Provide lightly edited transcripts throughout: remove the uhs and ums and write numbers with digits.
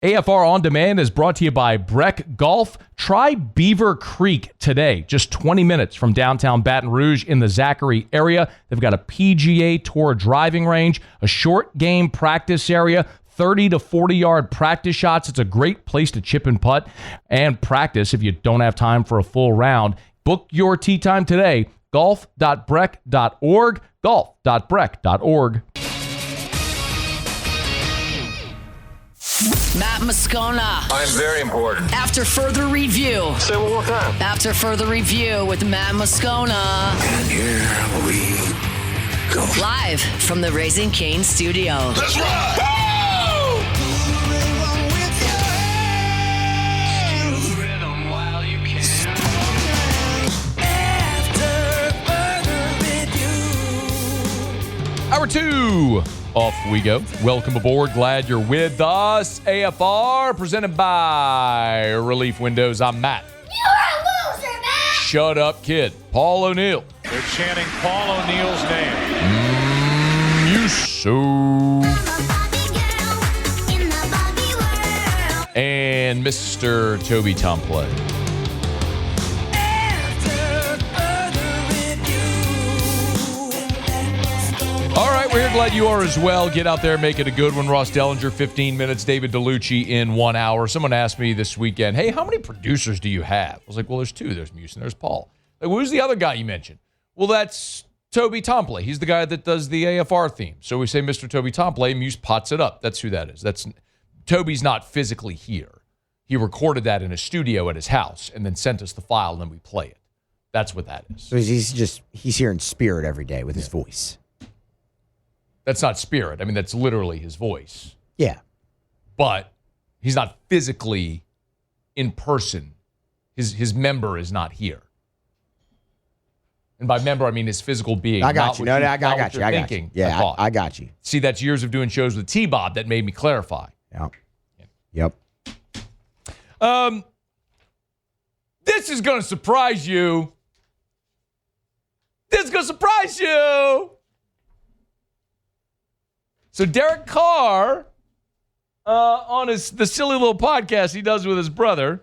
AFR On Demand is brought to you by Breck Golf. Try Beaver Creek today, just 20 minutes from downtown Baton Rouge in the Zachary area. They've got a PGA Tour driving range, a short game practice area, 30 to 40-yard practice shots. It's a great place to chip and putt and practice if you don't have time for a full round. Book your tee time today, golf.breck.org, golf.breck.org. Matt Moscona. I'm very important. After further review. Say it one more time. After further review with Matt Moscona. And here we go. Live from the Raising Cane studio. Let's ride! Hour 2. Off we go. Welcome aboard. Glad you're with us. AFR presented by Relief Windows. I'm Matt. You're a loser, Matt! Shut up, kid. Paul O'Neill. They're chanting Paul O'Neill's name. You so. And Mr. Toby Tomplay. All right, we're here. Glad you are as well. Get out there, make it a good one. Ross Dellenger, 15 minutes. David DeLucci in 1 hour. Someone asked me this weekend, hey, how many producers do you have? I was like, well, there's two. There's Muse and there's Paul. Like, who's the other guy you mentioned? Well, that's Toby Tomplay. He's the guy that does the AFR theme. So we say Mr. Toby Tomplay, Muse pots it up. That's who that is. Toby's not physically here. He recorded that in a studio at his house and then sent us the file, and then we play it. That's what that is. So he's here in spirit every day with his voice. That's not spirit. I mean, that's literally his voice. Yeah. But he's not physically in person. His member is not here. And by member, I mean his physical being. I got you. No, I got you. Yeah, I got you. See, that's years of doing shows with T-Bob that made me clarify. Yep. This is going to surprise you. This is going to surprise you. So Derek Carr, on the silly little podcast he does with his brother,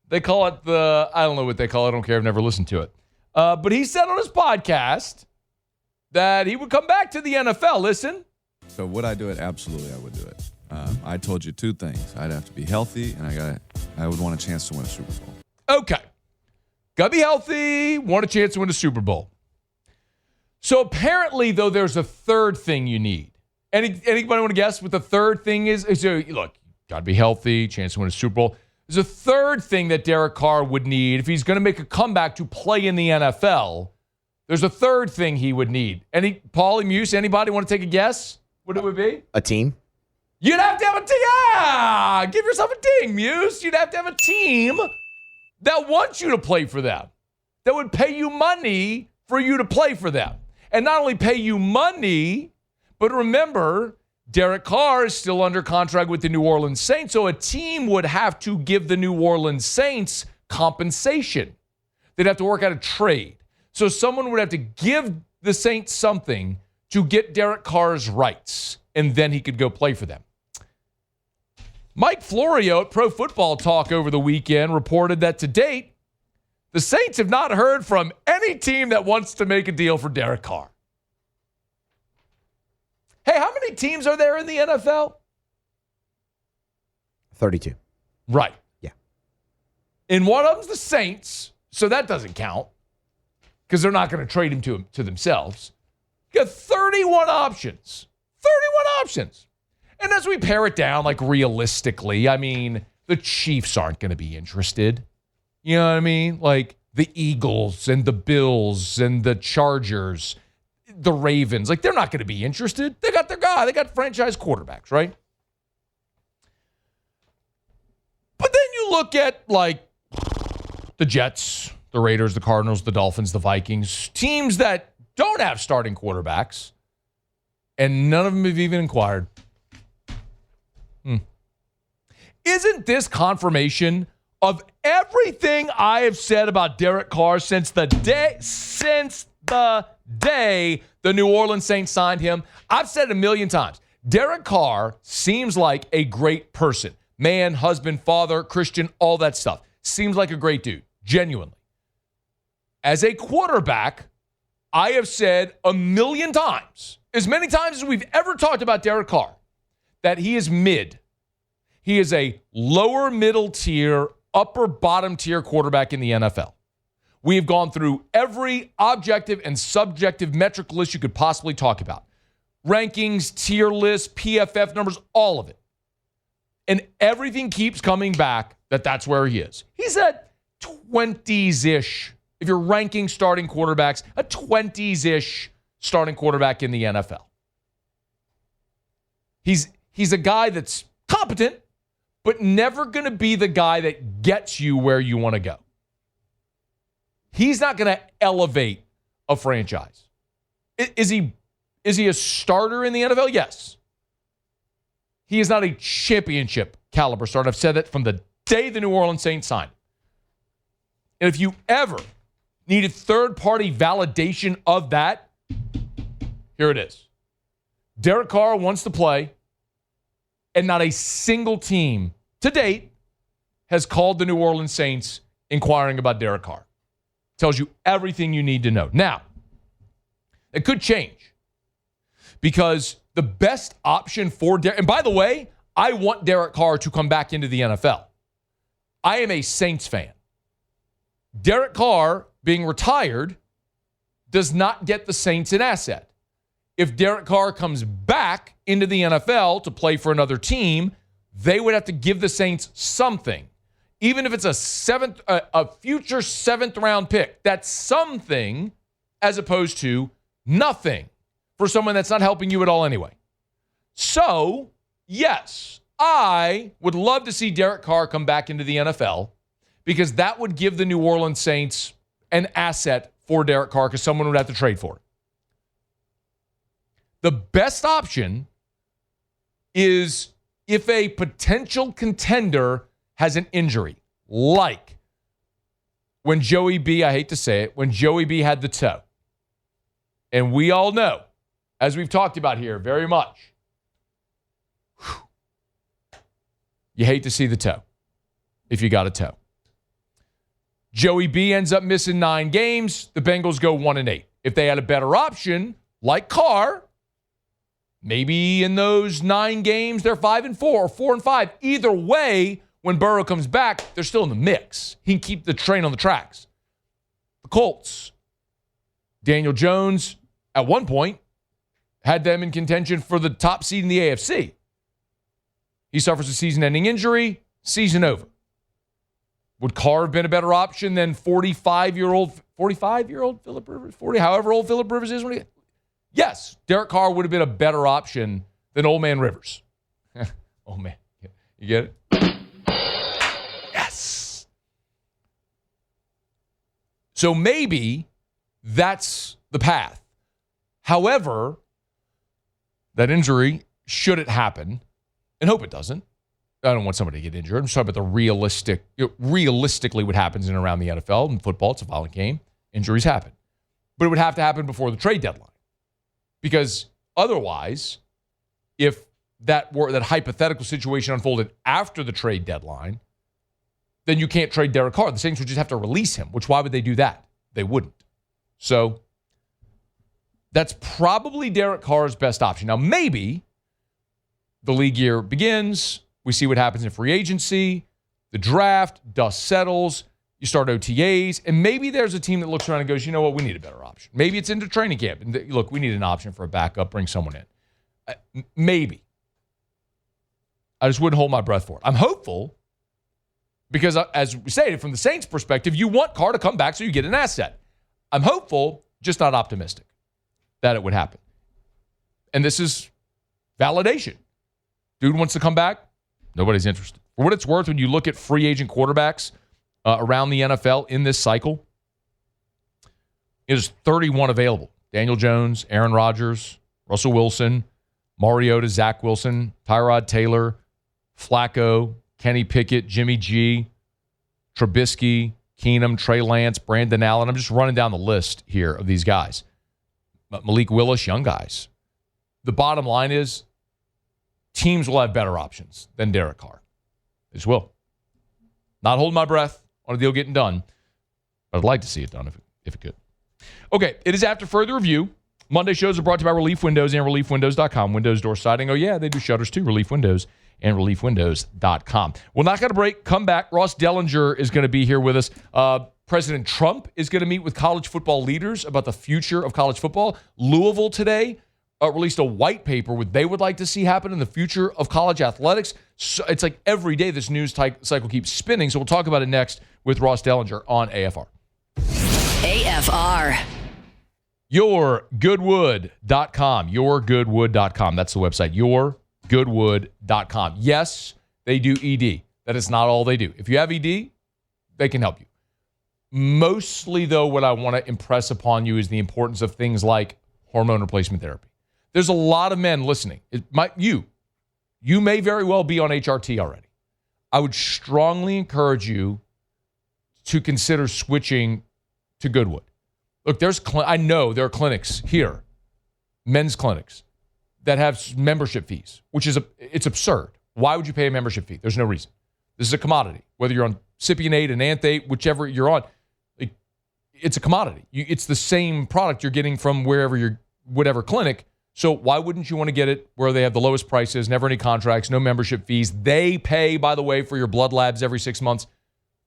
they call it I don't know what they call it. I don't care. I've never listened to it. But he said on his podcast that he would come back to the NFL. Listen. So would I do it? Absolutely, I would do it. I told you two things. I'd have to be healthy, and I would want a chance to win a Super Bowl. Okay. Got to be healthy, want a chance to win a Super Bowl. So apparently, though, there's a third thing you need. Anybody want to guess what the third thing is? So, look, got to be healthy, chance to win a Super Bowl. There's a third thing that Derek Carr would need if he's going to make a comeback to play in the NFL. There's a third thing he would need. Paulie Muse, anybody want to take a guess what it would be? A team? You'd have to have a team. Yeah! Give yourself a ding, Muse. You'd have to have a team that wants you to play for them, that would pay you money for you to play for them. And not only pay you money, but remember, Derek Carr is still under contract with the New Orleans Saints, so a team would have to give the New Orleans Saints compensation. They'd have to work out a trade. So someone would have to give the Saints something to get Derek Carr's rights, and then he could go play for them. Mike Florio at Pro Football Talk over the weekend reported that to date, the Saints have not heard from any team that wants to make a deal for Derek Carr. Hey, how many teams are there in the NFL? 32. Right. Yeah. And one of them's the Saints, so that doesn't count because they're not going to trade him to themselves. You got 31 options. 31 options. And as we pare it down, like realistically, I mean, the Chiefs aren't going to be interested. You know what I mean? Like the Eagles and the Bills and the Chargers, the Ravens, like they're not going to be interested. They got their guy. They got franchise quarterbacks, right? But then you look at like the Jets, the Raiders, the Cardinals, the Dolphins, the Vikings, teams that don't have starting quarterbacks, and none of them have even inquired. Isn't this confirmation of everything I have said about Derek Carr since the day the New Orleans Saints signed him? I've said it a million times. Derek Carr seems like a great person. man, husband, father, Christian, all that stuff. Seems like a great dude, genuinely. As a quarterback, I have said a million times, as many times as we've ever talked about Derek Carr, that he is mid. He is a lower middle tier, upper bottom tier quarterback in the NFL. We have gone through every objective and subjective metric list you could possibly talk about. Rankings, tier lists, PFF numbers, all of it. And everything keeps coming back that that's where he is. He's at 20s-ish. If you're ranking starting quarterbacks, a 20s-ish starting quarterback in the NFL. He's a guy that's competent, but never going to be the guy that gets you where you want to go. He's not going to elevate a franchise. Is he a starter in the NFL? Yes. He is not a championship caliber starter. I've said that from the day the New Orleans Saints signed. And if you ever needed third-party validation of that, here it is. Derek Carr wants to play, and not a single team to date has called the New Orleans Saints inquiring about Derek Carr. Tells you everything you need to know. Now, it could change because the best option for Derek, and by the way, I want Derek Carr to come back into the NFL. I am a Saints fan. Derek Carr being retired does not get the Saints an asset. If Derek Carr comes back into the NFL to play for another team, they would have to give the Saints something. Even if it's a future seventh round pick, that's something as opposed to nothing for someone that's not helping you at all anyway. So, yes, I would love to see Derek Carr come back into the NFL because that would give the New Orleans Saints an asset for Derek Carr because someone would have to trade for it. The best option is if a potential contender has an injury, like when Joey B, I hate to say it, when Joey B had the toe. And we all know, as we've talked about here very much, you hate to see the toe if you got a toe. Joey B ends up missing 9 games. The Bengals go 1-8. If they had a better option, like Carr, maybe in those 9 games, they're 5-4 or 4-5. Either way, when Burrow comes back, they're still in the mix. He can keep the train on the tracks. The Colts, Daniel Jones, at one point, had them in contention for the top seed in the AFC. He suffers a season-ending injury, season over. Would Carr have been a better option than 45-year-old Phillip Rivers? However old Phillip Rivers is when he... Yes, Derek Carr would have been a better option than old man Rivers. Oh, man. You get it? Yes. So maybe that's the path. However, that injury, should it happen, and hope it doesn't. I don't want somebody to get injured. I'm just talking about the realistically what happens in and around the NFL and football. It's a violent game. Injuries happen. But it would have to happen before the trade deadline. Because otherwise, if that hypothetical situation unfolded after the trade deadline, then you can't trade Derek Carr. The Saints would just have to release him, which why would they do that? They wouldn't. So that's probably Derek Carr's best option. Now, maybe the league year begins, we see what happens in free agency, the draft, dust settles, you start OTAs, and maybe there's a team that looks around and goes, you know what, we need a better option. Maybe it's into training camp. And look, we need an option for a backup, bring someone in. Maybe. I just wouldn't hold my breath for it. I'm hopeful because, as we stated, from the Saints' perspective, you want Carr to come back so you get an asset. I'm hopeful, just not optimistic that it would happen. And this is validation. Dude wants to come back. Nobody's interested. For what it's worth, when you look at free agent quarterbacks around the NFL in this cycle, there's 31 available. Daniel Jones, Aaron Rodgers, Russell Wilson, Mariota, Zach Wilson, Tyrod Taylor, Flacco, Kenny Pickett, Jimmy G, Trubisky, Keenum, Trey Lance, Brandon Allen. I'm just running down the list here of these guys. Malik Willis, young guys. The bottom line is teams will have better options than Derek Carr. This will. Not holding my breath on a deal getting done, but I'd like to see it done if it could. Okay, it is After Further Review. Monday shows are brought to you by Relief Windows and ReliefWindows.com. Windows door siding. Oh, yeah, they do shutters too. Relief Windows and ReliefWindows.com. We'll knock out a break. Come back. Ross Dellenger is going to be here with us. President Trump is going to meet with college football leaders about the future of college football. Louisville today released a white paper what they would like to see happen in the future of college athletics. So it's like every day this news cycle keeps spinning. So we'll talk about it next with Ross Dellenger on AFR. AFR. YourGoodwood.com. YourGoodwood.com. That's the website. YourGoodwood.com. Yes, they do ED. That is not all they do. If you have ED, they can help you. Mostly, though, what I want to impress upon you is the importance of things like hormone replacement therapy. There's a lot of men listening. You may very well be on HRT already. I would strongly encourage you to consider switching to Goodwood. Look, I know there are clinics here, men's clinics, that have membership fees, which is it's absurd. Why would you pay a membership fee? There's no reason. This is a commodity. Whether you're on Cypionate and Anthate, whichever you're on, it's a commodity. It's the same product you're getting from whatever clinic. So why wouldn't you want to get it where they have the lowest prices, never any contracts, no membership fees? They pay, by the way, for your blood labs every 6 months.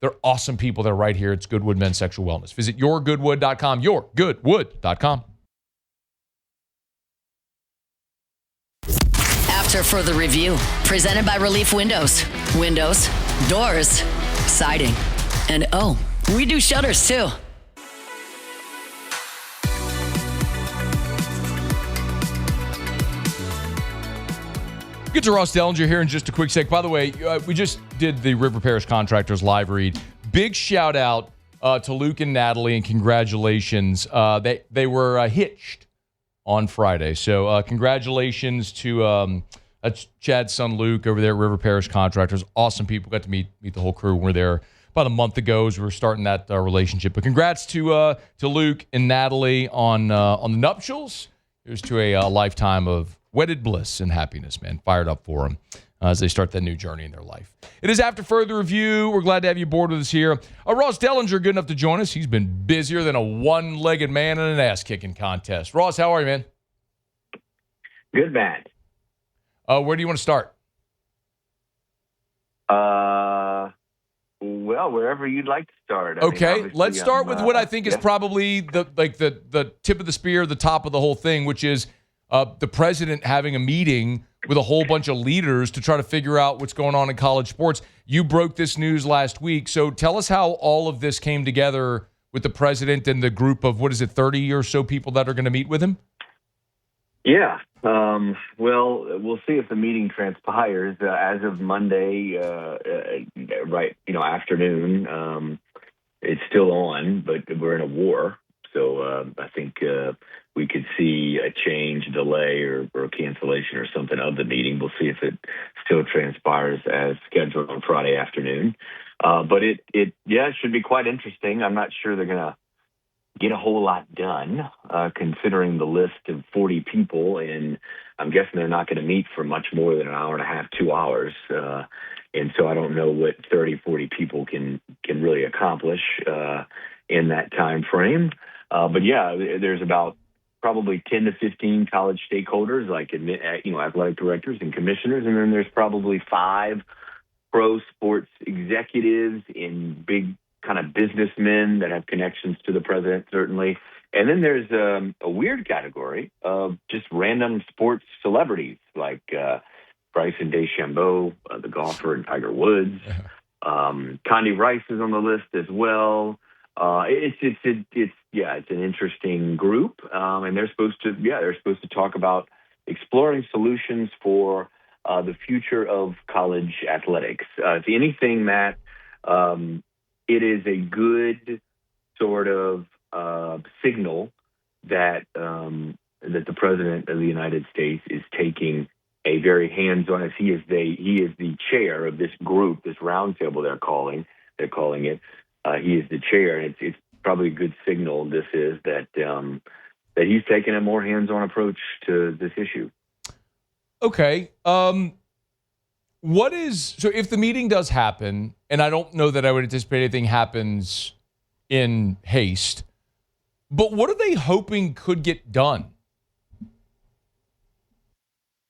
They're awesome people. They're right here. It's Goodwood Men's Sexual Wellness. Visit YourGoodwood.com. YourGoodwood.com. After Further Review, presented by Relief Windows. Windows, doors, siding, and we do shutters too. Get to Ross Dellenger here in just a quick sec. By the way, we just did the River Parish Contractors live read. Big shout out to Luke and Natalie, and congratulations. They were hitched on Friday. So congratulations to Chad's son Luke over there at River Parish Contractors. Awesome people. Got to meet the whole crew when we were there about a month ago as we were starting that relationship. But congrats to Luke and Natalie on the nuptials. Here's to a lifetime of wedded bliss and happiness, man. Fired up for them as they start that new journey in their life. It is After Further Review. We're glad to have you aboard with us here. Ross Dellenger, good enough to join us. He's been busier than a one-legged man in an ass-kicking contest. Ross, how are you, man? Good, man. Where do you want to start? Well, wherever you'd like to start. Okay, let's start with what I think is probably the tip of the spear, the top of the whole thing, which is the president having a meeting with a whole bunch of leaders to try to figure out what's going on in college sports. You broke this news last week, so tell us how all of this came together with the president and the group of, 30 or so people that are going to meet with him? Yeah. Well, we'll see if the meeting transpires. As of Monday, afternoon, it's still on, but we're in a war. So I think we could see a change, delay, or cancellation or something of the meeting. We'll see if it still transpires as scheduled on Friday afternoon. But it should be quite interesting. I'm not sure they're going to get a whole lot done, considering the list of 40 people, and I'm guessing they're not going to meet for much more than an hour and a half, 2 hours. And so I don't know what 30, 40 people can really accomplish in that time frame. But yeah, there's about probably 10 to 15 college stakeholders, like athletic directors and commissioners, and then there's probably 5 pro sports executives and big kind of businessmen that have connections to the president, certainly. And then there's a weird category of just random sports celebrities, like Bryson DeChambeau, the golfer, and Tiger Woods. Condi Rice is on the list as well. It's an interesting group, and they're supposed to talk about exploring solutions for the future of college athletics. If anything, Matt, it is a good sort of signal that the president of the United States is taking a very hands-on, as he is the chair of this group, this roundtable they're calling it. He is the chair, and it's probably a good signal. This is that he's taking a more hands-on approach to this issue. Okay. So if the meeting does happen, and I don't know that I would anticipate anything happens in haste, but what are they hoping could get done?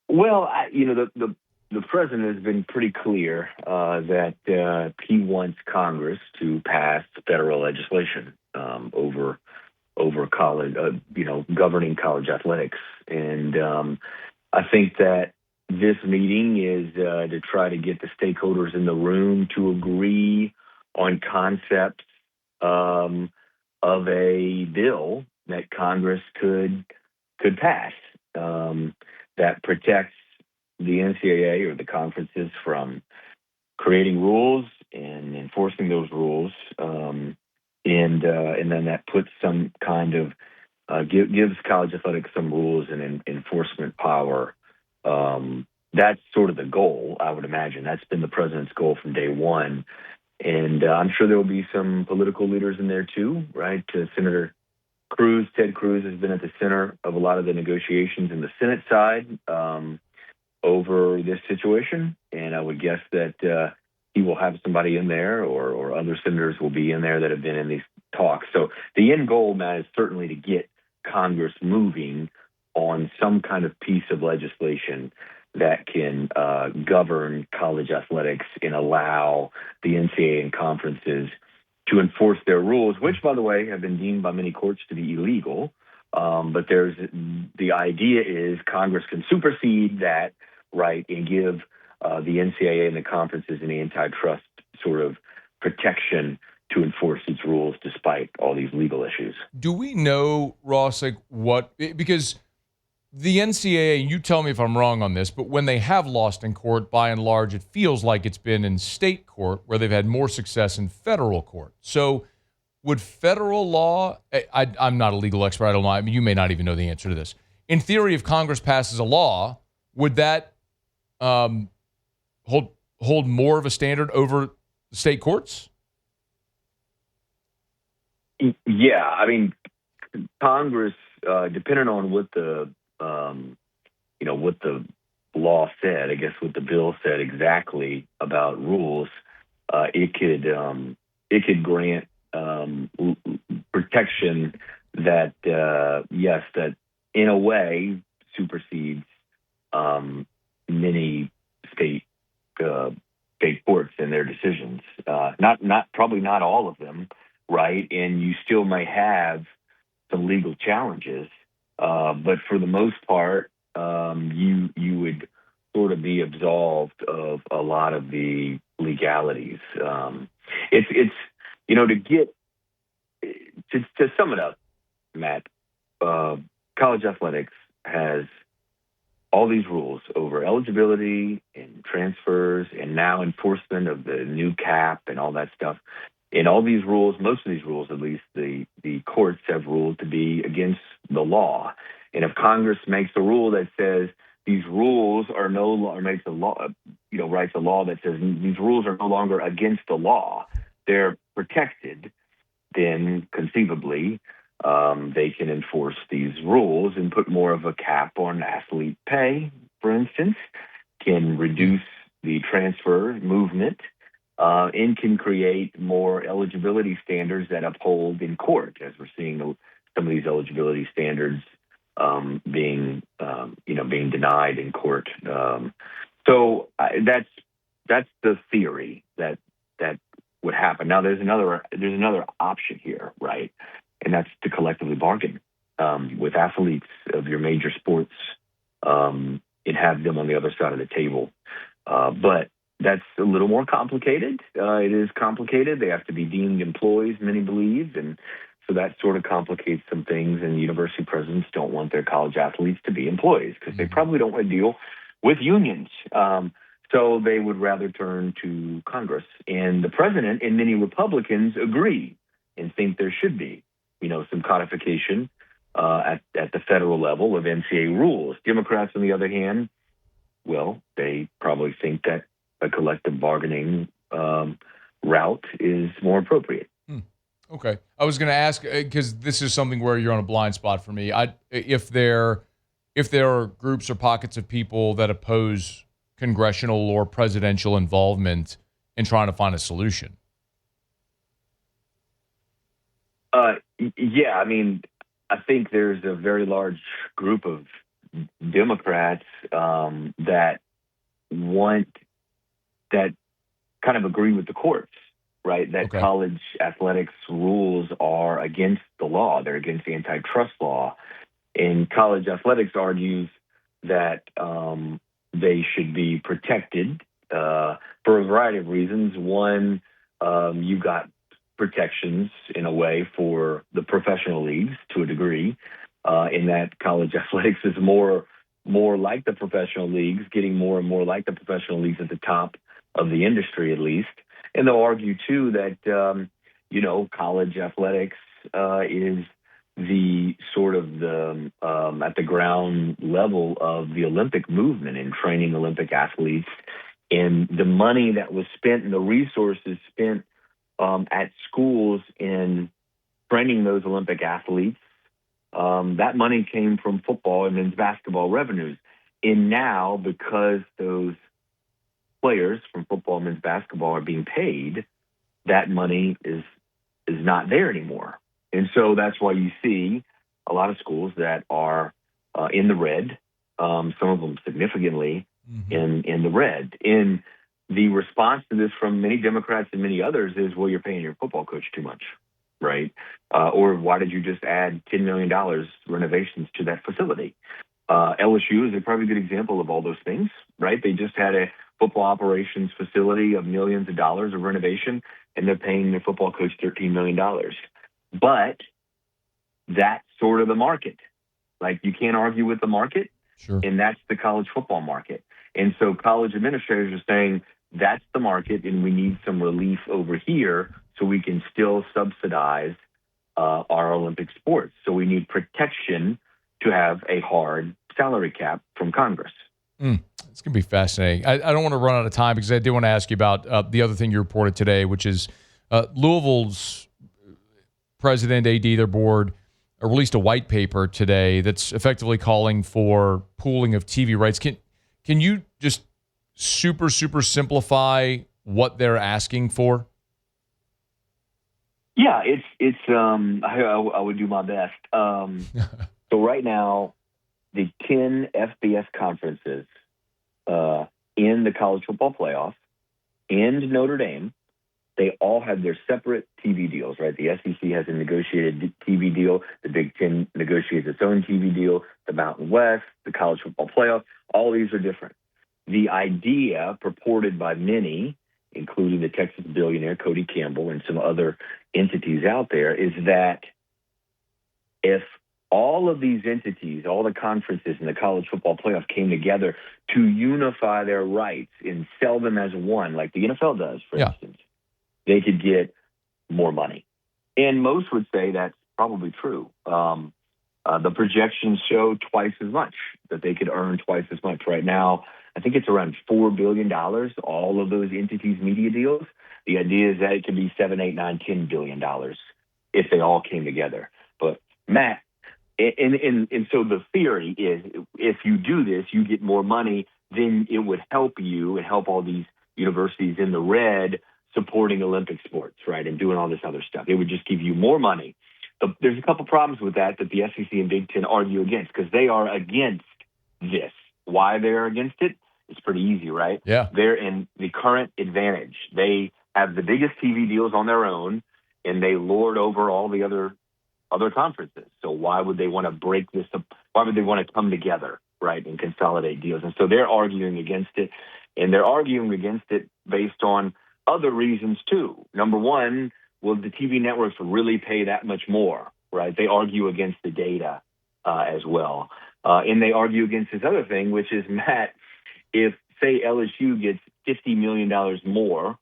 Well, the president has been pretty clear that he wants Congress to pass federal legislation over college, governing college athletics, and I think that this meeting is to try to get the stakeholders in the room to agree on concepts of a bill that Congress could pass that protects the NCAA or the conferences from creating rules and enforcing those rules, and then that puts some kind of gives college athletics some rules and enforcement power. That's sort of the goal, I would imagine. That's been the president's goal from day one. And I'm sure there will be some political leaders in there too, right? Senator Ted Cruz has been at the center of a lot of the negotiations in the Senate side over this situation. And I would guess that he will have somebody in there or other senators will be in there that have been in these talks. So the end goal, Matt, is certainly to get Congress moving on some kind of piece of legislation that can govern college athletics and allow the NCAA and conferences to enforce their rules, which, by the way, have been deemed by many courts to be illegal. But the idea is Congress can supersede that, right, and give the NCAA and the conferences an antitrust sort of protection to enforce its rules despite all these legal issues. Do we know, Ross, because the NCAA, you tell me if I'm wrong on this, but when they have lost in court, by and large, it feels like it's been in state court where they've had more success in federal court. So would federal law, I'm not a legal expert, I don't know, I mean, you may not even know the answer to this. In theory, if Congress passes a law, would that hold more of a standard over state courts? Yeah, I mean, Congress, depending on what the law said, I guess what the bill said exactly about rules, it could grant protection that that in a way supersedes many state courts and their decisions. Probably not all of them, right? And you still may have some legal challenges, but for the most part, you would sort of be absolved of a lot of the legalities. It's to sum it up, Matt, college athletics has all these rules over eligibility and transfers and now enforcement of the new cap and all that stuff. And all these rules, most of these rules, at least the courts have ruled to be against the law. And if Congress makes a rule that says these rules are no longer, makes a law, writes a law that says these rules are no longer against the law, they're protected, then conceivably they can enforce these rules and put more of a cap on athlete pay, for instance, can reduce the transfer movement, and can create more eligibility standards that uphold in court, as we're seeing some of these eligibility standards being denied in court. So that's the theory that would happen. Now, there's another option here, right? And that's to collectively bargain with athletes of your major sports and have them on the other side of the table. But that's a little more complicated. It is complicated. They have to be deemed employees, many believe, and so that sort of complicates some things. And university presidents don't want their college athletes to be employees because they probably don't want to deal with unions. So they would rather turn to Congress. And the president and many Republicans agree and think there should be, some codification at the federal level of NCAA rules. Democrats, on the other hand, well, they probably think that a collective bargaining route is more appropriate. Okay. I was going to ask, because this is something where you're on a blind spot for me. If there are groups or pockets of people that oppose congressional or presidential involvement in trying to find a solution? Yeah, I mean, I think there's a very large group of Democrats that kind of agree with the courts, right? That college athletics rules are against the law. They're against the antitrust law. And college athletics argues that they should be protected for a variety of reasons. One, you got protections in a way for the professional leagues to a degree, in that college athletics is more like the professional leagues, getting more and more like the professional leagues at the top of the industry, at least. And they'll argue too that college athletics is the sort of the at the ground level of the Olympic movement in training Olympic athletes, and the money that was spent and the resources spent at schools in training those Olympic athletes, that money came from football and men's basketball revenues. And now, because those players from football and men's basketball are being paid, that money is not there anymore. And so that's why you see a lot of schools that are in the red, some of them significantly in the red. And the response to this from many Democrats and many others is, well, you're paying your football coach too much, right? Or why did you just add $10 million renovations to that facility? LSU is a probably good example of all those things, right? They just had a football operations facility of millions of dollars of renovation, and they're paying their football coach $13 million. But that's sort of the market. Like, you can't argue with the market, and that's the college football market. And so college administrators are saying that's the market, and we need some relief over here so we can still subsidize our Olympic sports. So we need protection to have a hard salary cap from Congress. It's going to be fascinating. I don't want to run out of time because I did want to ask you about the other thing you reported today, which is Louisville's president, AD, their board, released a white paper today that's effectively calling for pooling of TV rights. Can you just super simplify what they're asking for? Yeah, it's I would do my best. So right now, the 10 FBS conferences in the college football playoff and Notre Dame, they all have their separate TV deals, right? The SEC has a negotiated TV deal. The Big Ten negotiates its own TV deal. The Mountain West, the college football playoff, all these are different. The idea purported by many, including the Texas billionaire Cody Campbell and some other entities out there, is that if all of these entities, all the conferences in the college football playoff came together to unify their rights and sell them as one, like the NFL does, for instance, they could get more money. And most would say that's probably true. The projections show twice as much, that they could earn twice as much. Right now, I think it's around $4 billion, all of those entities' media deals. The idea is that it could be $7, $8, $9, $10 billion if they all came together. But, Matt, and so the theory is if you do this, you get more money, then it would help you and help all these universities in the red supporting Olympic sports, right, and doing all this other stuff. It would just give you more money. There's a couple problems with that the SEC and Big Ten argue against because they are against this. Why they're against it? It's pretty easy, right? Yeah. They're in the current advantage. They have the biggest TV deals on their own, and they lord over all the other conferences. So why would they want to break this up? Why would they want to come together, right, and consolidate deals? And so they're arguing against it, and they're arguing against it based on other reasons too. Number one, will the TV networks really pay that much more, right? They argue against the data as well. And they argue against this other thing, which is, Matt, if, say, LSU gets $50 million more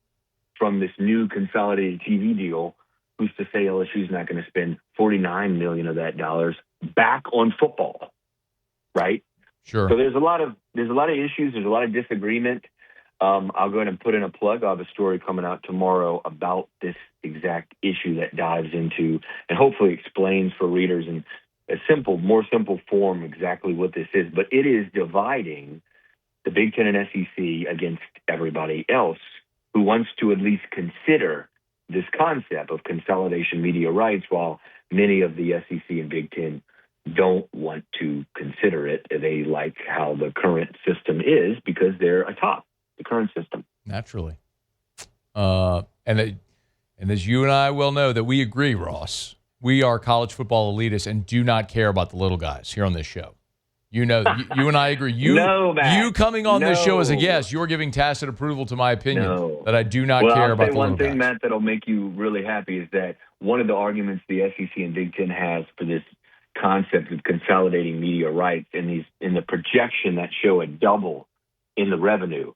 from this new consolidated TV deal, who's to say LSU's not going to spend $49 million of that dollars back on football, right? Sure. So there's a lot of issues. There's a lot of disagreement. I'll go ahead and put in a plug. I have a story coming out tomorrow about this exact issue that dives into and hopefully explains for readers in a more simple form exactly what this is. But it is dividing the Big Ten and SEC against everybody else who wants to at least consider this concept of consolidation media rights, while many of the SEC and Big Ten don't want to consider it. They like how the current system is because they're atop the current system. Naturally. And as you and I well know that we agree, Ross, we are college football elitists and do not care about the little guys here on this show. You know, you and I agree. You coming on this show as a guest, you're giving tacit approval to my opinion that I do not care about the little guys. One thing, Matt, that'll make you really happy is that one of the arguments the SEC and Big Ten has for this concept of consolidating media rights in the projection that show a double in the revenue.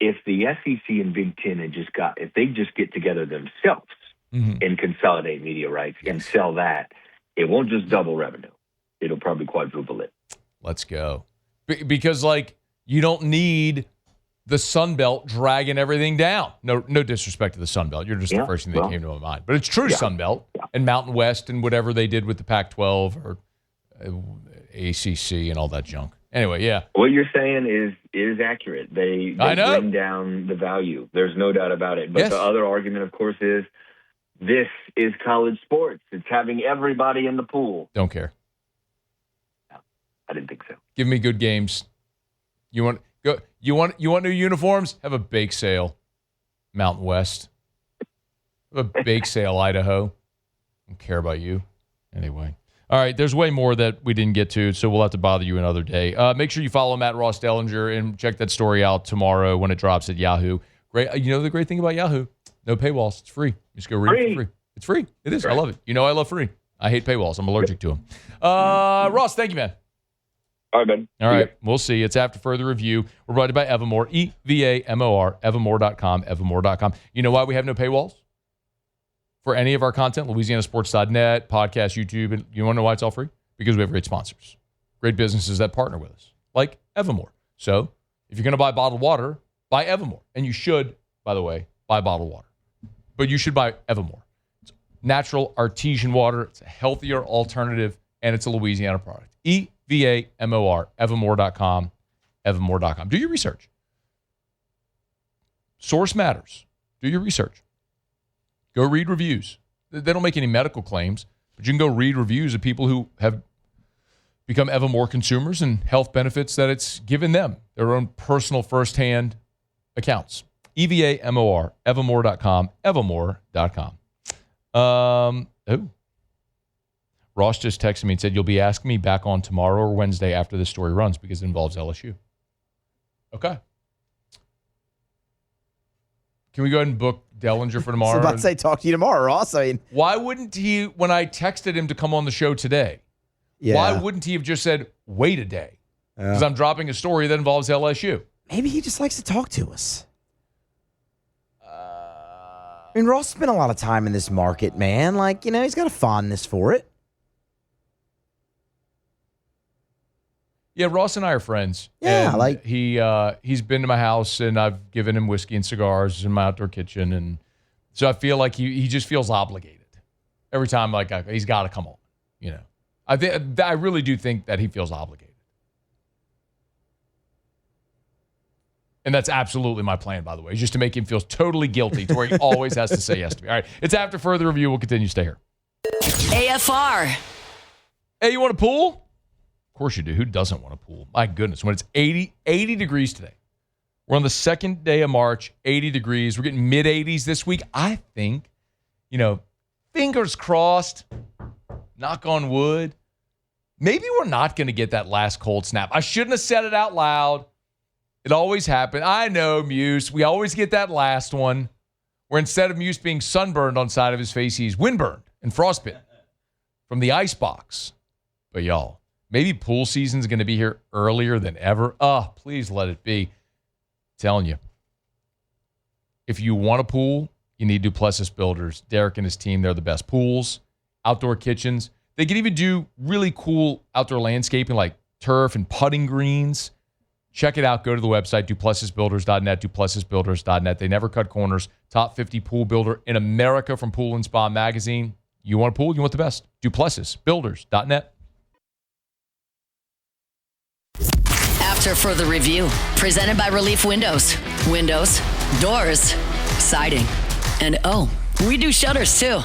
If the SEC and Big Ten if they just get together themselves and consolidate media rights and sell that, it won't just double revenue. It'll probably quadruple it. Let's go. Because, you don't need the Sun Belt dragging everything down. No disrespect to the Sun Belt. You're just the first thing that came to my mind. But it's true Sun Belt and Mountain West and whatever they did with the Pac-12 or ACC and all that junk. Anyway, yeah. What you're saying is accurate. They bring down the value. There's no doubt about it. But the other argument, of course, is this is college sports. It's having everybody in the pool. Don't care. I didn't think so. Give me good games. You want new uniforms? Have a bake sale, Mountain West. Have a bake sale, Idaho. Don't care about you. Anyway. All right, there's way more that we didn't get to, so we'll have to bother you another day. Make sure you follow Matt Ross Dellenger and check that story out tomorrow when it drops at Yahoo. Great. You know the great thing about Yahoo? No paywalls. It's free. You just go read it for free. It's free. It is. Right. I love it. You know I love free. I hate paywalls. I'm allergic to them. Ross, thank you, man. All right, Ben. All right. We'll see. It's After Further Review. We're brought to you by Evamore, EVAMOR, Evamore.com, Evamore.com. You know why we have no paywalls for any of our content? LouisianaSports.net, podcast, YouTube. And you want to know why it's all free? Because we have great sponsors, great businesses that partner with us, like Evamore. So if you're going to buy bottled water, buy Evamore. And you should, by the way, buy bottled water. But you should buy Evamore. It's natural artesian water. It's a healthier alternative, and it's a Louisiana product. EVAMOR, Evamore.com, Evamore.com. Do your research. Source matters. Do your research. Go read reviews. They don't make any medical claims, but you can go read reviews of people who have become Evamore consumers and health benefits that it's given them, their own personal firsthand accounts. EVAMOR, Evamore.com, Evamore.com. Ross just texted me and said, you'll be asking me back on tomorrow or Wednesday after this story runs because it involves LSU. Okay. Can we go ahead and book Dellenger for tomorrow? I was about to say, talk to you tomorrow, Ross. Why wouldn't he, when I texted him to come on the show today, why wouldn't he have just said, wait a day? Because I'm dropping a story that involves LSU. Maybe he just likes to talk to us. Ross spent a lot of time in this market, man. He's got a fondness for it. Yeah, Ross and I are friends. Yeah, and he's been to my house, and I've given him whiskey and cigars in my outdoor kitchen, and so I feel like he just feels obligated every time. He's got to come on. I really do think that he feels obligated, and that's absolutely my plan. By the way, is just to make him feel totally guilty to where he always has to say yes to me. All right, it's After Further Review. We'll continue. Stay here. AFR. Hey, you want a pool? Of course you do. Who doesn't want a pool? My goodness. When it's 80 degrees today. We're on the second day of March, 80 degrees. We're getting mid-80s this week. I think, fingers crossed, knock on wood, maybe we're not going to get that last cold snap. I shouldn't have said it out loud. It always happens. I know, Muse. We always get that last one where instead of Muse being sunburned on the side of his face, he's windburned and frostbitten from the ice box. But y'all, maybe pool season's going to be here earlier than ever. Please let it be. I'm telling you. If you want a pool, you need Duplessis Builders. Derek and his team, they're the best. Pools, outdoor kitchens. They can even do really cool outdoor landscaping like turf and putting greens. Check it out. Go to the website, duplessisbuilders.net, duplessisbuilders.net. They never cut corners. Top 50 pool builder in America from Pool & Spa Magazine. You want a pool? You want the best. duplessisbuilders.net. closer for the review. Presented by Relief Windows. Windows, doors, siding. And oh, we do shutters too.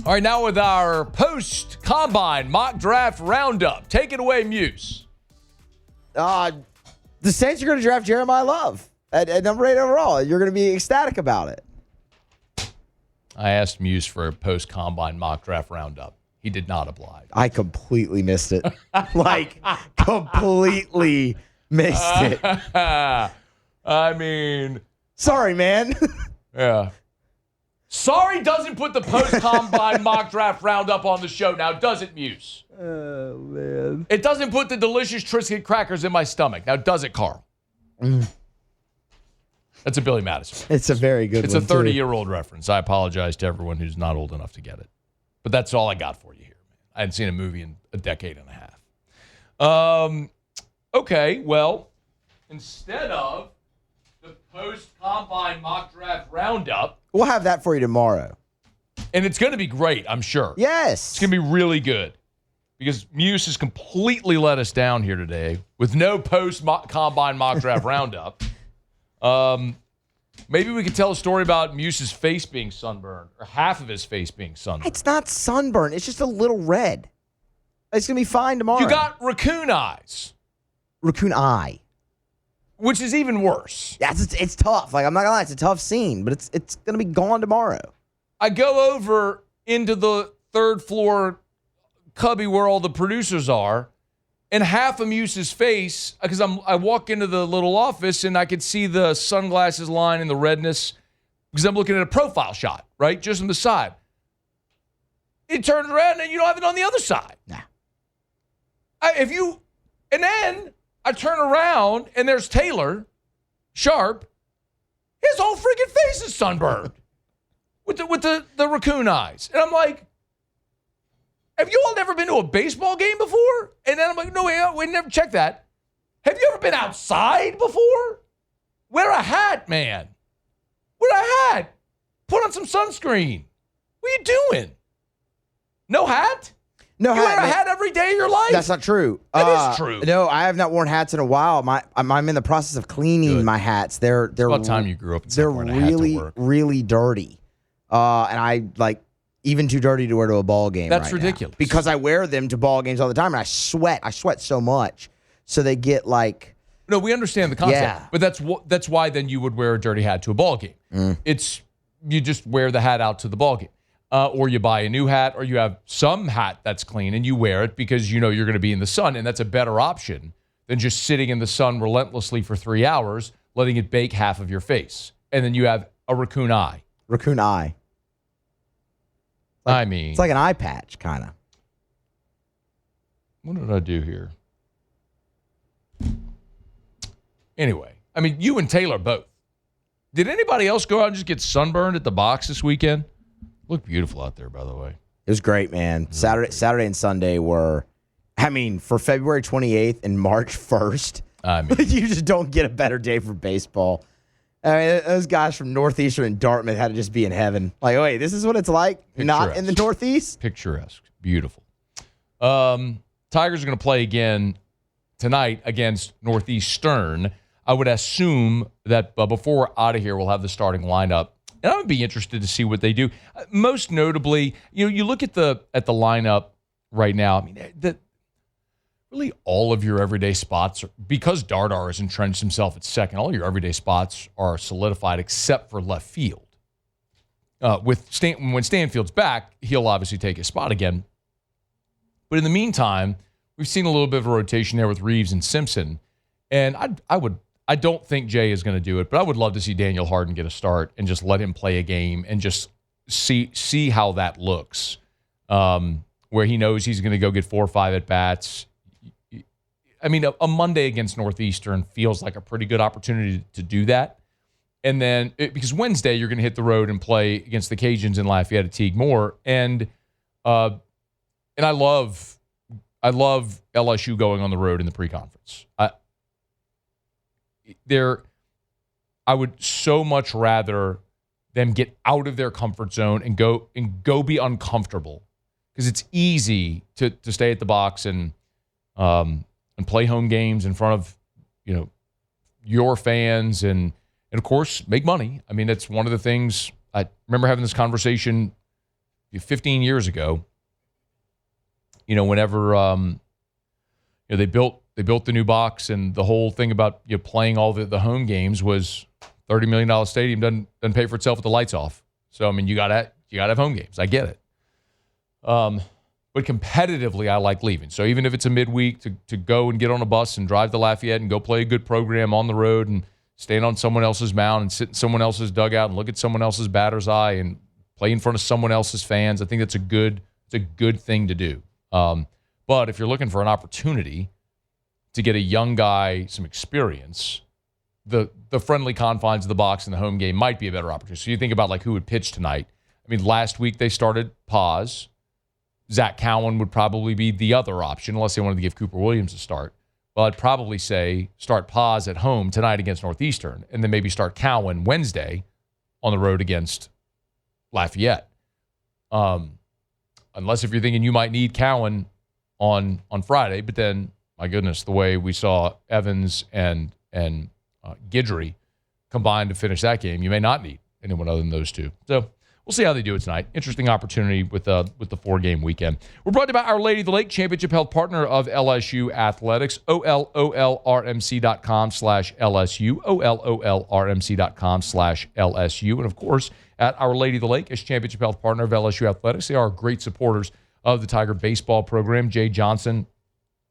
All right, now with our post-combine mock draft roundup. Take it away, Muse. The Saints are going to draft Jeremiah Love at number 8 overall. You're going to be ecstatic about it. I asked Muse for a post-combine mock draft roundup. He did not oblige. I completely missed it. Completely missed it. I mean... Sorry, man. Yeah. Sorry doesn't put the post-combine mock draft roundup on the show now, does it, Muse? Oh, man. It doesn't put the delicious Triscuit crackers in my stomach. Now, does it, Carl? That's a Billy Madison. It's a very good It's one, a 30-year-old reference. I apologize to everyone who's not old enough to get it. But that's all I got for you here, man. I hadn't seen a movie in a decade and a half. Okay, well, instead of the post-combine mock draft roundup, We'll have that for you tomorrow. and it's going to be great, I'm sure. Yes. It's going to be really good because Muse has completely let us down here today with no post-combine mock draft roundup. Maybe we could tell a story about Muse's face being sunburned or half of his face being sunburned. It's not sunburn. It's just a little red. It's going to be fine tomorrow. You got raccoon eyes, raccoon eye. which is even worse. Yeah, it's tough. Like, I'm not going to lie. It's a tough scene, but it's going to be gone tomorrow. I go over into the third floor cubby where all the producers are, and half of Muse's face, because I walk into the little office and I could see the sunglasses line and the redness because I'm looking at a profile shot, right? Just on the side. It turns around and you don't have it on the other side. Nah. And then I turn around and there's Taylor Sharp. His whole freaking face is sunburned with the raccoon eyes. And I'm like, have you all never been to a baseball game before? And then I'm like, no, we never checked that. Have you ever been outside before? Wear a hat, man. Wear a hat. Put on some sunscreen. What are you doing? No hat? No You hat. wear a hat every day of your life? That's not true. That is true. No, I have not worn hats in a while. I'm in the process of cleaning Good. my hats. They're about time you grew up and they're stopped wearing a hat to really, work. really dirty. And I even too dirty to wear to a ball game. That's right now. ridiculous. Because I wear them to ball games all the time, and I sweat. I sweat so much, so they get like. No, we understand the concept, Yeah. but that's why then you would wear a dirty hat to a ball game. It's you just wear the hat out to the ball game, or you buy a new hat, or you have some hat that's clean and you wear it because you know you're going to be in the sun, and that's a better option than just sitting in the sun relentlessly for 3 hours, letting it bake half of your face, and then you have a raccoon eye. Raccoon eye. I mean, It's like an eye patch, kind of. what did I do here? Anyway, I mean, you and Taylor both. Did anybody else go out and just get sunburned at the box this weekend? Looked beautiful out there, by the way. It was great, man. Saturday and Sunday were, for February 28th and March 1st, I mean, you just don't get a better day for baseball. I mean, those guys from Northeastern and Dartmouth had to just be in heaven. Like, oh, wait, this is what it's like? Not in the Northeast? picturesque, beautiful. Tigers are going to play again tonight against Northeastern. I would assume that before we're out of here, we'll have the starting lineup. And I would be interested to see what they do. Most notably, you look at the lineup right now. I mean, really all of your everyday spots, because Dardar has entrenched himself at second, all your everyday spots are solidified except for left field. When Stanfield's back, he'll obviously take his spot again. But in the meantime, we've seen a little bit of a rotation there with Reeves and Simpson. And I don't think Jay is going to do it, but I would love to see Daniel Harden get a start and just let him play a game and just see how that looks, where he knows he's going to go get 4 or 5 at-bats. I mean, a Monday against Northeastern feels like a pretty good opportunity to do that. And then, because Wednesday you're going to hit the road and play against the Cajuns in Lafayette at Teague Moore. And I love LSU going on the road in the pre-conference. I would so much rather them get out of their comfort zone and go be uncomfortable, because it's easy to stay at the box and play home games in front of your fans and of course make money. I mean, it's one of the things. I remember having this conversation 15 years ago. Whenever they built the new box, and the whole thing about playing all the home games was $30 million stadium doesn't pay for itself with the lights off. So I mean, you gotta have home games. I get it. But competitively, I like leaving. So even if it's a midweek, to go and get on a bus and drive to Lafayette and go play a good program on the road and stand on someone else's mound and sit in someone else's dugout and look at someone else's batter's eye and play in front of someone else's fans, I think it's a good thing to do. But if you're looking for an opportunity to get a young guy some experience, the friendly confines of the box in the home game might be a better opportunity. So you think about who would pitch tonight. I mean, last week they started Paz. Zach Cowan would probably be the other option, unless they wanted to give Cooper Williams a start. Well, I'd probably say start Paz at home tonight against Northeastern, and then maybe start Cowan Wednesday on the road against Lafayette. Unless if you're thinking you might need Cowan on Friday, but then, my goodness, the way we saw Evans and Guidry combined to finish that game, you may not need anyone other than those two. So we'll see how they do it tonight. Interesting opportunity with the 4-game weekend. We're brought to you by Our Lady of the Lake, championship health partner of LSU Athletics. OLOLRMC.com/LSU. OLOLRMC.com/LSU. And of course, at Our Lady of the Lake as championship health partner of LSU Athletics. They are great supporters of the Tiger baseball program. Jay Johnson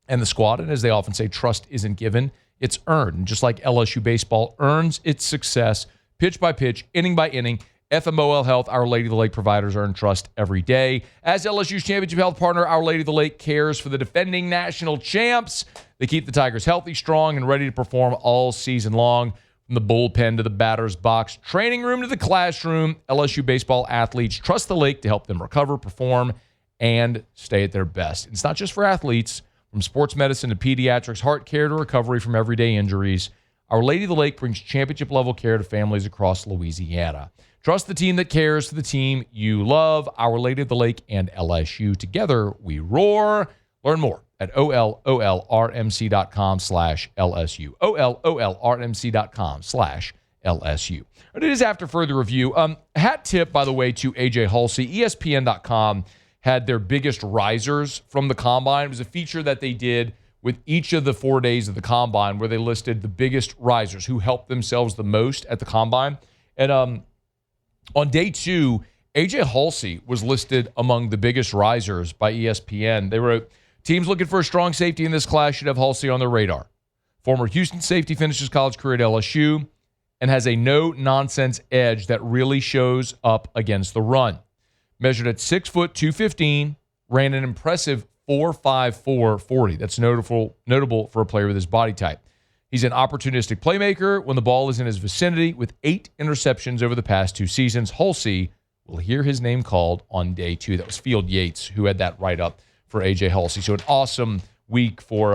and the squad. And as they often say, trust isn't given, it's earned. And just like LSU baseball earns its success, pitch by pitch, inning by inning, FMOL Health, Our Lady of the Lake providers earn trust every day. As LSU's championship health partner, Our Lady of the Lake cares for the defending national champs. They keep the Tigers healthy, strong, and ready to perform all season long. From the bullpen to the batter's box, training room to the classroom, LSU baseball athletes trust the Lake to help them recover, perform, and stay at their best. It's not just for athletes. From sports medicine to pediatrics, heart care to recovery from everyday injuries, Our Lady of the Lake brings championship-level care to families across Louisiana. Trust the team that cares for the team you love. Our Lady of the Lake and LSU. Together, we roar. Learn more at OLOLRMC.com/LSU. OLOLRMC.com/LSU. It is after further review. Hat tip, by the way, to AJ Halsey. ESPN.com had their biggest risers from the Combine. It was a feature that they did with each of the 4 days of the Combine where they listed the biggest risers who helped themselves the most at the Combine. And on day 2, AJ Halsey was listed among the biggest risers by ESPN. They wrote, teams looking for a strong safety in this class should have Halsey on their radar. Former Houston safety finishes college career at LSU and has a no-nonsense edge that really shows up against the run. Measured at 6 foot 215, ran an impressive 4.54 40. That's notable for a player with his body type. He's an opportunistic playmaker when the ball is in his vicinity, with 8 interceptions over the past 2 seasons. Halsey will hear his name called on day 2. That was Field Yates who had that write-up for AJ Halsey. So an awesome weekend for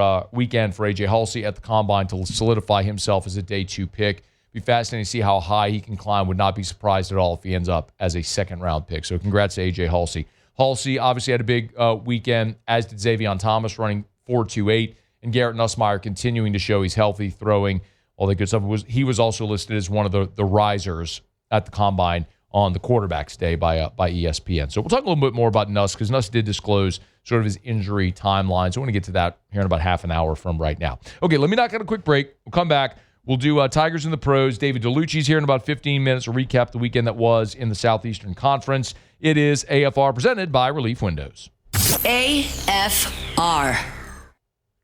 AJ Halsey at the Combine to solidify himself as a day 2 pick. Be fascinating to see how high he can climb. Would not be surprised at all if he ends up as a second-round pick. So congrats to AJ Halsey. Halsey obviously had a big weekend, as did Xavion Thomas, running 4.28, and Garrett Nussmeier continuing to show he's healthy, throwing, all that good stuff. He was also listed as one of the risers at the Combine on the quarterback's day by ESPN. So we'll talk a little bit more about Nuss, because Nuss did disclose sort of his injury timeline. So I want to get to that here in about half an hour from right now. Okay, let me knock out a quick break. We'll come back. We'll do Tigers in the Pros. David DeLucci's here in about 15 minutes to recap the weekend that was in the Southeastern Conference. It is AFR presented by Relief Windows. AFR.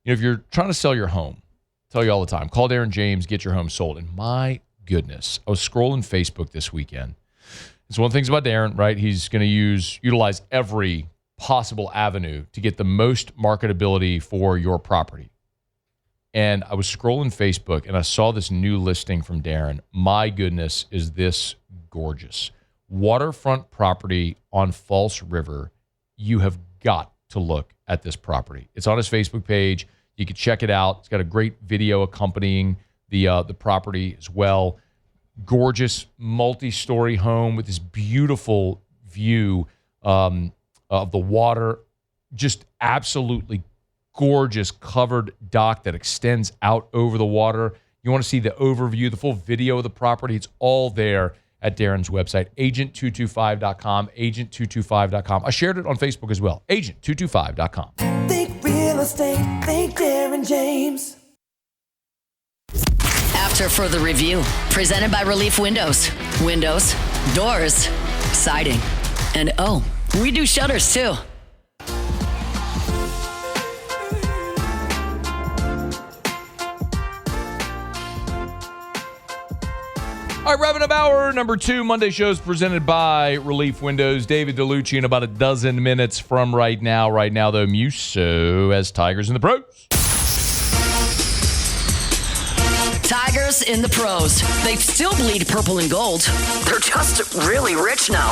If you're trying to sell your home, I tell you all the time, call Darren James, get your home sold. And my goodness, I was scrolling Facebook this weekend. It's one of the things about Darren, right? He's going to utilize every possible avenue to get the most marketability for your property. And I was scrolling Facebook and I saw this new listing from Darren. My goodness, is this gorgeous. Waterfront property on False River. You have got to look at this property. It's on his Facebook page. You can check it out. It's got a great video accompanying the property as well. Gorgeous multi-story home with this beautiful view of the water. Just absolutely gorgeous covered dock that extends out over the water. You want to see the overview, the full video of the property. It's all there at Darren's website, agent225.com, agent225.com. I shared it on Facebook as well, agent225.com. Think real estate, think Darren James. After further review, presented by Relief Windows. Windows, doors, siding. And oh, we do shutters too. All right, wrapping up hour number 2. Monday shows presented by Relief Windows. David DeLucci in about a dozen minutes from right now. Right now, though, Musso as Tigers in the pros. Tigers in the pros. They still bleed purple and gold. They're just really rich now.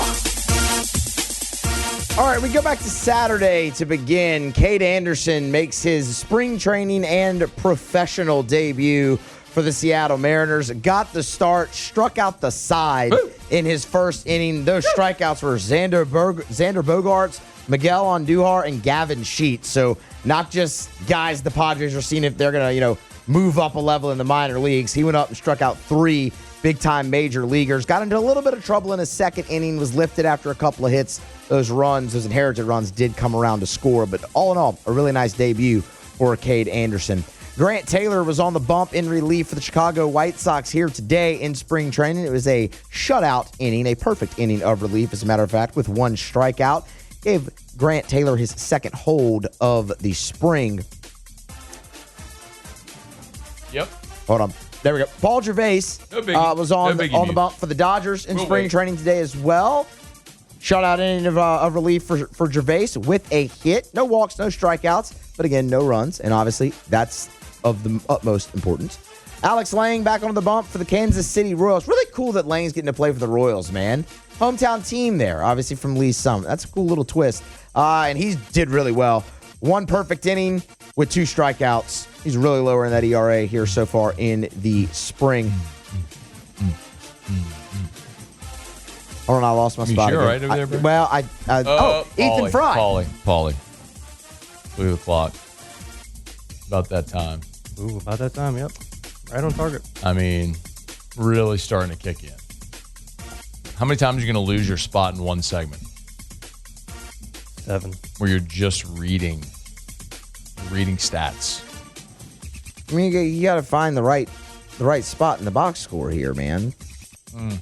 All right, we go back to Saturday to begin. Cade Anderson makes his spring training and professional debut for the Seattle Mariners. Got the start, struck out the side in his first inning. Those strikeouts were Xander Bogaerts, Miguel Andujar, and Gavin Sheets. So not just guys the Padres are seeing if they're going to, move up a level in the minor leagues. He went up and struck out 3 big-time major leaguers. Got into a little bit of trouble in his second inning, was lifted after a couple of hits. Those inherited runs did come around to score. But all in all, a really nice debut for Cade Anderson. Grant Taylor was on the bump in relief for the Chicago White Sox here today in spring training. It was a shutout inning, a perfect inning of relief, as a matter of fact, with 1 strikeout. Gave Grant Taylor his second hold of the spring. Yep. Hold on. There we go. Paul Gervais was on the bump for the Dodgers in spring training today as well. Shutout inning of relief for Gervais with a hit. No walks, no strikeouts, but again, no runs. And obviously, that's of the utmost importance. Alex Lang back on the bump for the Kansas City Royals. Really cool that Lang's getting to play for the Royals, man. Hometown team there, obviously from Lee's Summit. That's a cool little twist. And he did really well. 1 perfect inning with 2 strikeouts. He's really lower in that ERA here so far in the spring. Hold on, I lost my spot. You sure right over there, bro? Ethan Fry. Paulie. Look at the clock. About that time. Ooh, about that time, yep. Right on target. I mean, really starting to kick in. How many times are you going to lose your spot in one segment? 7. Where you're just reading stats. I mean, you got to find the right spot in the box score here, man. You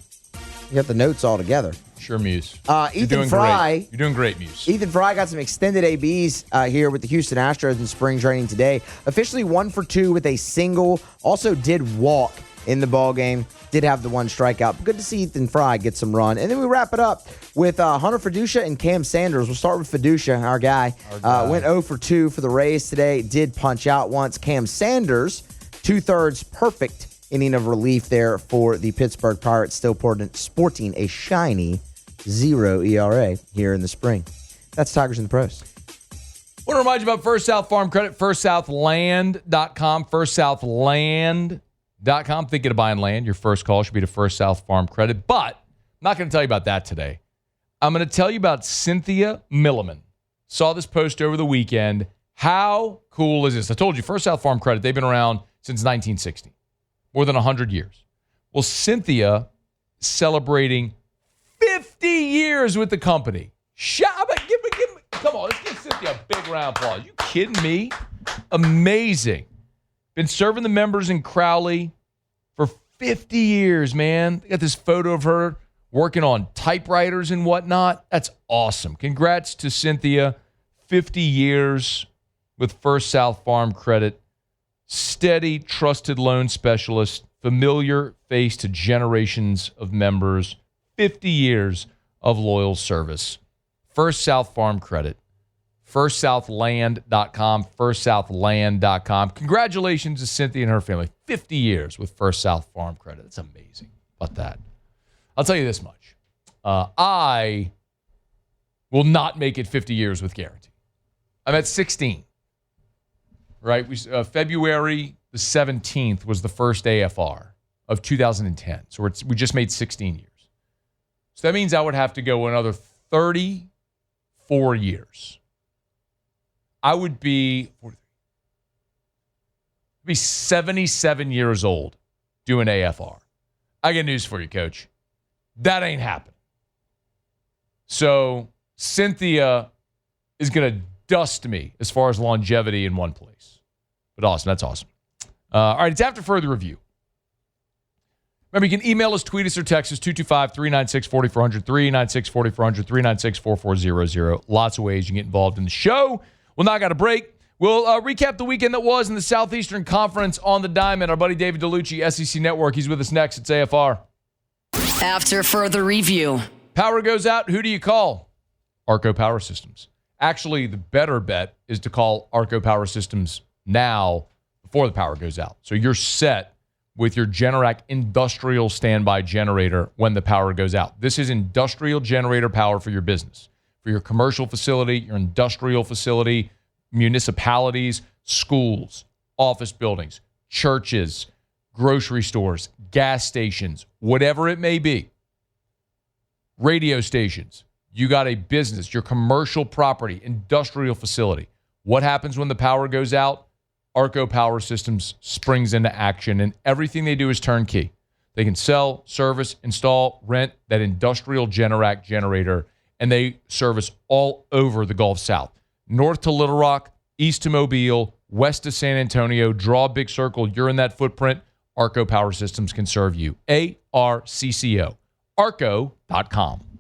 got the notes all together. Sure, Muse. Ethan Fry. You're doing great, Muse. Ethan Fry got some extended ABs here with the Houston Astros in spring training today. Officially 1 for 2 with a single. Also did walk in the ball game. Did have the 1 strikeout. But good to see Ethan Fry get some run. And then we wrap it up with Hunter Fiducia and Cam Sanders. We'll start with Fiducia, our guy. Went 0 for 2 for the Rays today. Did punch out once. Cam Sanders, 2/3 perfect inning of relief there for the Pittsburgh Pirates. Still sporting a shiny 0 ERA here in the spring. That's Tigers in the Pros. I want to remind you about First South Farm Credit, firstsouthland.com, firstsouthland.com. Thinking of buying land, your first call should be to First South Farm Credit. But I'm not going to tell you about that today. I'm going to tell you about Cynthia Milliman. Saw this post over the weekend. How cool is this? I told you, First South Farm Credit, they've been around since 1960. More than 100 years. Well, Cynthia celebrating 50 years with the company. Come on, let's give Cynthia a big round of applause. You kidding me? Amazing. Been serving the members in Crowley for 50 years, man. They got this photo of her working on typewriters and whatnot. That's awesome. Congrats to Cynthia. 50 years with First South Farm Credit. Steady, trusted loan specialist. Familiar face to generations of members. 50 years of loyal service. First South Farm Credit. firstsouthland.com, firstsouthland.com. Congratulations to Cynthia and her family. 50 years with First South Farm Credit. That's amazing. How about that? I'll tell you this much. I will not make it 50 years with Guarantee. I'm at 16. Right? February the 17th was the first AFR of 2010. So we just made 16 years. So that means I would have to go another 34 years. I would be 77 years old doing AFR. I got news for you, Coach. That ain't happening. So Cynthia is going to dust me as far as longevity in one place. But awesome. That's awesome. All right, it's after further review. Remember, you can email us, tweet us, or text us, 225-396-4400, 396-4400, 396-4400. Lots of ways you can get involved in the show. Well, now I got a break. We'll recap the weekend that was in the Southeastern Conference on the Diamond. Our buddy David Dellucci, SEC Network. He's with us next. It's AFR. After further review. Power goes out. Who do you call? Arco Power Systems. Actually, the better bet is to call Arco Power Systems now before the power goes out. So you're set with your Generac industrial standby generator when the power goes out. This is industrial generator power for your business, for your commercial facility, your industrial facility, municipalities, schools, office buildings, churches, grocery stores, gas stations, whatever it may be, radio stations. You got a business, your commercial property, industrial facility. What happens when the power goes out? Arco Power Systems springs into action, and everything they do is turnkey. They can sell, service, install, rent that industrial Generac generator, and they service all over the Gulf South. North to Little Rock, east to Mobile, west to San Antonio. Draw a big circle. You're in that footprint. Arco Power Systems can serve you. ARCCO. Arco.com.